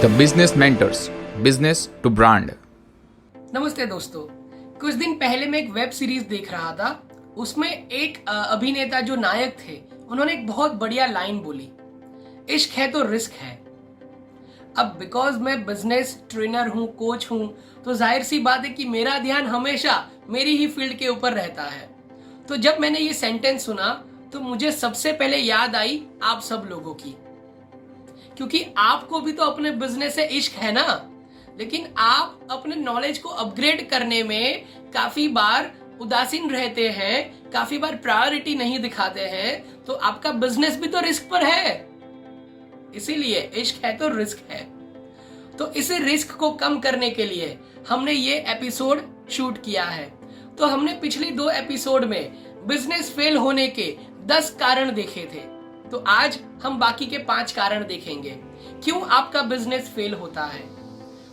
The Business Mentors, Business to Brand। नमस्ते दोस्तों, कुछ दिन पहले मैं एक वेब सीरीज देख रहा था। उसमें एक अभिनेता जो नायक थे, उन्होंने एक बहुत बढ़िया लाइन बोली, इश्क है तो रिस्क है। अब बिकॉज मैं बिजनेस ट्रेनर हूँ, कोच हूँ, तो जाहिर सी बात है कि मेरा ध्यान हमेशा मेरी ही फील्ड के ऊपर रहता है। तो जब मैंने ये सेंटेंस सुना तो मुझे सबसे पहले याद आई आप सब लोगों की, क्योंकि आपको भी तो अपने बिजनेस से इश्क है ना, लेकिन आप अपने नॉलेज को अपग्रेड करने में काफी बार उदासीन रहते हैं, काफी बार प्रायोरिटी नहीं दिखाते हैं, तो आपका बिजनेस भी तो रिस्क पर है। इसीलिए इश्क है तो रिस्क है। तो इस रिस्क को कम करने के लिए हमने ये एपिसोड शूट किया है। तो हमने पिछली 2 एपिसोड में बिजनेस फेल होने के 10 कारण देखे थे। तो आज हम बाकी के 5 कारण देखेंगे क्यों आपका बिजनेस फेल होता है।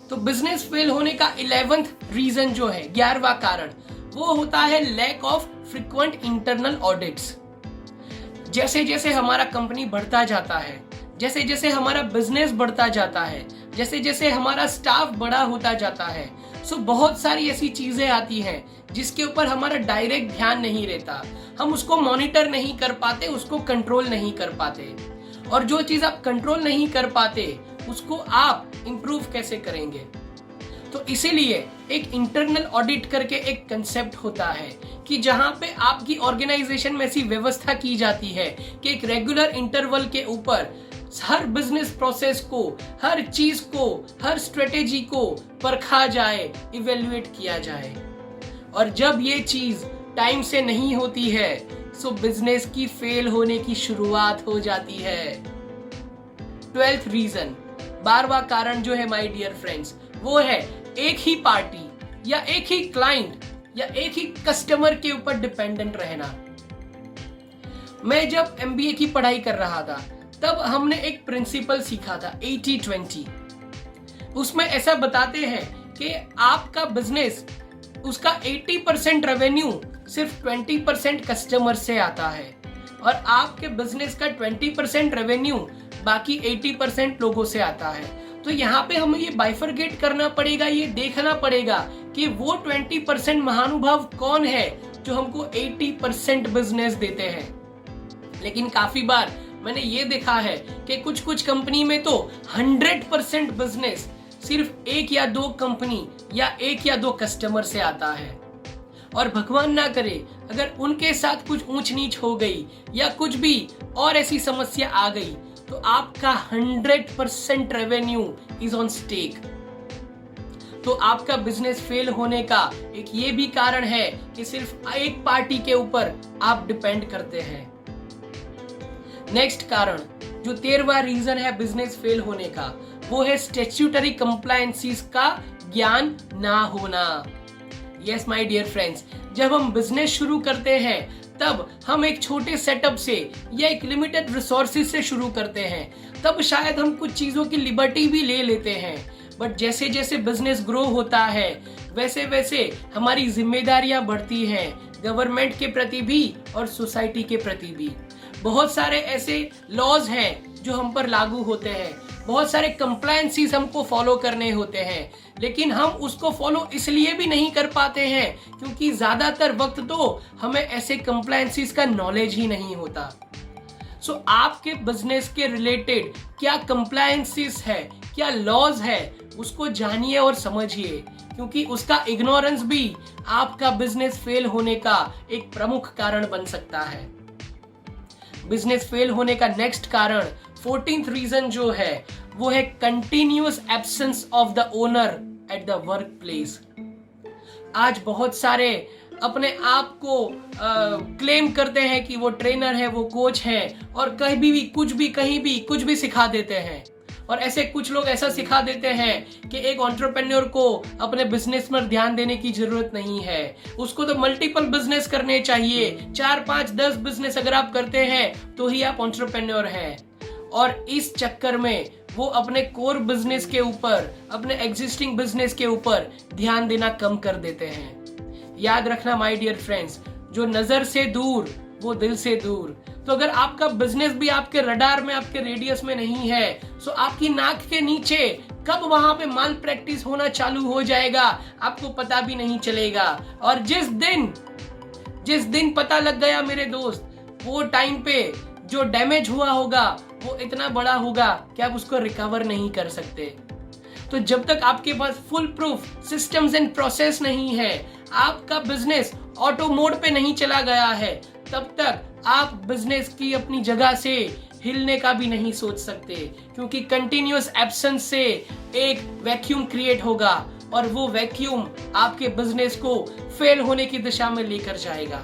तो बिजनेस फेल होने का 11th रीजन जो है, 11वां कारण, वो होता है lack of frequent internal audits. जैसे जैसे हमारा कंपनी बढ़ता जाता है, जैसे जैसे हमारा बिजनेस बढ़ता जाता है, जैसे जैसे हमारा स्टाफ बड़ा होता जाता है, सो बहुत सारी ऐसी चीजें आती हैं जिसके ऊपर हमारा डायरेक्ट ध्यान नहीं रहता। हम उसको मॉनिटर नहीं कर पाते, उसको कंट्रोल नहीं कर पाते। और जो चीज आप कंट्रोल नहीं कर पाते, उसको आप इंप्रूव कैसे करेंगे। तो इसीलिए एक इंटरनल ऑडिट करके एक कंसेप्ट होता है कि जहां पे आपकी ऑर्गेनाइजेशन में ऐसी व्यवस्था की जाती है कि एक रेगुलर इंटरवल के ऊपर हर बिजनेस प्रोसेस को, हर चीज को, हर स्ट्रेटेजी को परखा जाए, इवेल्युएट किया जाए। और जब ये चीज टाइम से नहीं होती है, सो बिजनेस की फेल होने की शुरुआत हो जाती है। 12th रीजन, 12वां कारण जो है माय डियर फ्रेंड्स, वो है एक ही पार्टी या एक ही क्लाइंट या एक ही कस्टमर के ऊपर डिपेंडेंट रहना। मैं जब MBA की पढ़ाई कर रहा था, तब हमने एक प्रिंसिपल सीखा था 80-20। उसमें ऐसा बताते हैं कि आपका बिजनेस, उसका 80% रेवेन्यू सिर्फ 20% कस्टमर से आता है, और आपके बिजनेस का 20% रेवेन्यू बाकी 80% लोगों से आता है। तो यहाँ पे हमें ये बाइफरगेट करना पड़ेगा, ये देखना पड़ेगा कि वो 20% महानुभाव कौन है जो हमको 80% बिजनेस देते हैं। लेकिन काफी बार मैंने ये देखा है कि कुछ कुछ कंपनी में तो 100% बिजनेस सिर्फ 1 या 2 कंपनी या 1 या 2 कस्टमर से आता है। और भगवान ना करे अगर उनके साथ कुछ ऊंच नीच हो गई या कुछ भी और ऐसी समस्या आ गई, तो आपका 100% रेवेन्यू इज ऑन स्टेक। तो आपका बिजनेस फेल होने का एक ये भी कारण है कि सिर्फ एक पार्टी के ऊपर आप डिपेंड करते हैं। नेक्स्ट कारण, जो 13वां रीजन है बिजनेस फेल होने का, वो है स्टैट्यूटरी कंप्लायंसीज का ज्ञान ना होना। यस माय डियर फ्रेंड्स, जब हम बिजनेस शुरू करते हैं तब हम एक छोटे सेटअप से या एक लिमिटेड रिसोर्सेज से शुरू करते हैं, तब शायद हम कुछ चीजों की लिबर्टी भी ले लेते हैं। बट जैसे जैसे बिजनेस ग्रो होता है, वैसे वैसे हमारी जिम्मेदारियां बढ़ती हैं, गवर्नमेंट के प्रति भी और सोसाइटी के प्रति भी। बहुत सारे ऐसे लॉज हैं जो हम पर लागू होते हैं, बहुत सारे कंप्लायंसीज हमको फॉलो करने होते हैं, लेकिन हम उसको फॉलो इसलिए भी नहीं कर पाते हैं क्योंकि ज्यादातर वक्त तो हमें ऐसे कंप्लायंसीज का नॉलेज ही नहीं होता। सो आपके बिजनेस के रिलेटेड क्या कंप्लायंसीज है, क्या लॉज है, उसको जानिए और समझिए, क्योंकि उसका इग्नोरेंस भी आपका बिजनेस फेल होने का एक प्रमुख कारण बन सकता है। बिजनेस फेल होने का नेक्स्ट कारण, 14th रीजन जो है, वो है continuous absence of the owner at the work place. आज बहुत सारे अपने आप को क्लेम करते हैं कि वो ट्रेनर है, वो कोच है, और कहीं भी कुछ भी कहीं भी कुछ भी सिखा देते हैं। और ऐसे कुछ लोग ऐसा सिखा देते हैं कि एक एंटरप्रेन्योर को अपने बिजनेस पर ध्यान देने की जरूरत नहीं है, उसको तो मल्टीपल बिजनेस करने चाहिए। 4, 5, 10 बिजनेस अगर आप करते हैं तो ही आप एंटरप्रेन्योर हैं। और इस चक्कर में वो अपने कोर बिजनेस के ऊपर, अपने एग्जिस्टिंग बिजनेस के ऊपर ध्यान देना कम कर देते हैं। याद रखना माय डियर फ्रेंड्स, जो नजर से दूर वो दिल से दूर। तो अगर आपका बिजनेस भी आपके रडार में, आपके रेडियस में नहीं है, तो आपकी नाक के नीचे कब वहां पे माल प्रैक्टिस होना चालू हो जाएगा आपको पता भी नहीं चलेगा। और जिस दिन पता लग गया मेरे दोस्त, वो टाइम पे जो डैमेज हुआ होगा वो इतना बड़ा होगा कि आप उसको रिकवर नहीं कर सकते। तो जब तक आपके पास foolproof systems and process नहीं है, आपका बिजनेस ऑटो मोड पे नहीं चला गया है, तब तक आप बिजनेस की अपनी जगह से हिलने का भी नहीं सोच सकते, क्योंकि कंटिन्यूअस एब्सेंस से एक वैक्यूम क्रिएट होगा और वो वैक्यूम आपके बिजनेस को फेल होने की दिशा में लेकर जाएगा।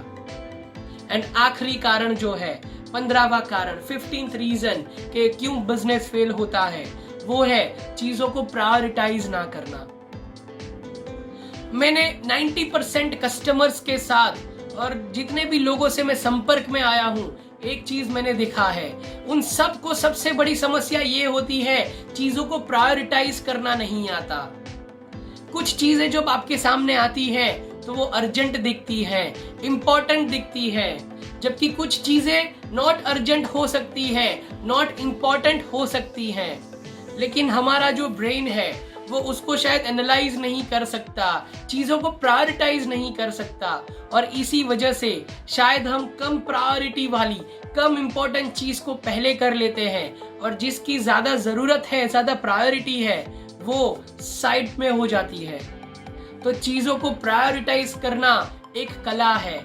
एंड आखिरी कारण जो है, 15वां कारण, 15th रीजन कि क्यों बिजनेस फेल होता है, वो है चीजों को प्रायोरिटाइज ना करना। मैंने 90% कस्टमर्स के साथ और जितने भी लोगों से मैं संपर्क में आया हूं, एक चीज मैंने देखा है, उन सबको सबसे बड़ी समस्या ये होती है, चीजों को प्रायोरिटाइज करना नहीं आता। कुछ चीजें जब आपके सामने आती हैं तो वो अर्जेंट दिखती है, इंपॉर्टेंट दिखती है, जबकि कुछ चीजें नॉट अर्जेंट हो सकती है, नॉट इंपॉर्टेंट हो सकती हैं, लेकिन हमारा जो ब्रेन है वो उसको शायद एनालाइज नहीं कर सकता, चीजों को प्रायोरिटाइज नहीं कर सकता, और इसी वजह से शायद हम कम प्रायोरिटी वाली, कम इंपॉर्टेंट चीज को पहले कर लेते हैं, और जिसकी ज्यादा जरूरत है, ज्यादा प्रायोरिटी है, वो साइड में हो जाती है। तो चीजों को प्रायोरिटाइज करना एक कला है,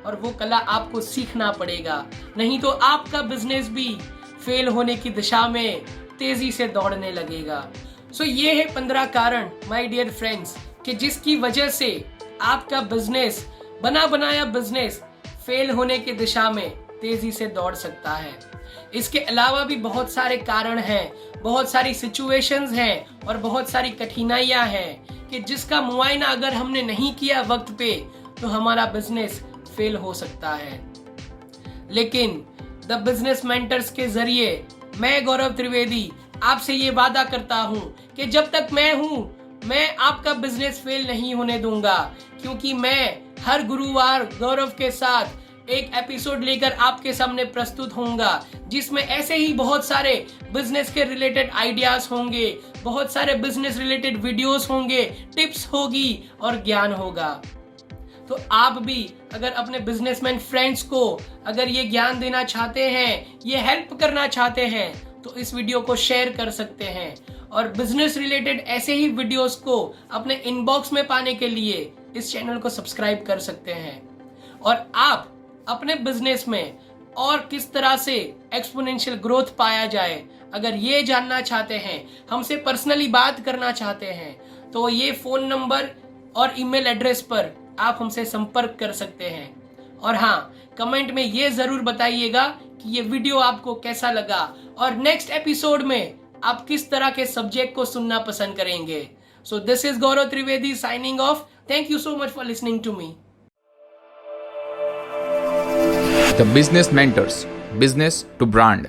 और वो कला आपको सीखना पड़ेगा, नहीं तो आपका बिजनेस भी फेल होने की दिशा में तेजी से दौड़ने लगेगा। सो ये है 15 कारण माय डियर फ्रेंड्स, कि जिसकी वजह से आपका बिजनेस, बना बनाया बिजनेस, फेल होने की दिशा में तेजी से दौड़ सकता है। इसके अलावा भी बहुत सारे कारण हैं, बहुत सारी सिचुएशंस हैं और बहुत सारी कठिनाइयां हैं कि जिसका मुआयना अगर हमने नहीं किया वक्त पे तो हमारा बिजनेस फेल हो सकता है। लेकिन द बिजनेस मेंटर्स के जरिए मैं गौरव त्रिवेदी आपसे ये वादा करता हूं कि जब तक मैं हूं, मैं आपका बिजनेस फेल नहीं होने दूंगा, क्योंकि मैं हर गुरुवार गौरव के साथ एक एपिसोड लेकर आपके सामने प्रस्तुत होऊंगा, जिसमें ऐसे ही बहुत सारे बिजनेस के रिलेटेड आइडियाज होंगे, बहुत सारे बिजनेस रिलेटेड वीडियोस होंगे, टिप्स होगी और ज्ञान होगा। तो आप भी अगर अपने बिजनेसमैन फ्रेंड्स को अगर ये ज्ञान देना चाहते हैं, ये हेल्प करना चाहते हैं, तो इस वीडियो को शेयर कर सकते हैं, और बिजनेस रिलेटेड ऐसे ही वीडियोस को अपने इनबॉक्स में पाने के लिए इस चैनल को सब्सक्राइब कर सकते हैं। और आप अपने बिजनेस में और किस तरह से एक्सपोनेंशियल ग्रोथ पाया जाए, अगर ये जानना चाहते हैं, हमसे पर्सनली बात करना चाहते हैं, तो ये फोन नंबर और ईमेल एड्रेस पर आप हमसे संपर्क कर सकते हैं। और हाँ, कमेंट में ये जरूर बताइएगा कि ये वीडियो आपको कैसा लगा और नेक्स्ट एपिसोड में आप किस तरह के सब्जेक्ट को सुनना पसंद करेंगे। So this is Gaurav Trivedi signing off. Thank you so much for listening to me. The Business Mentors, Business to Brand.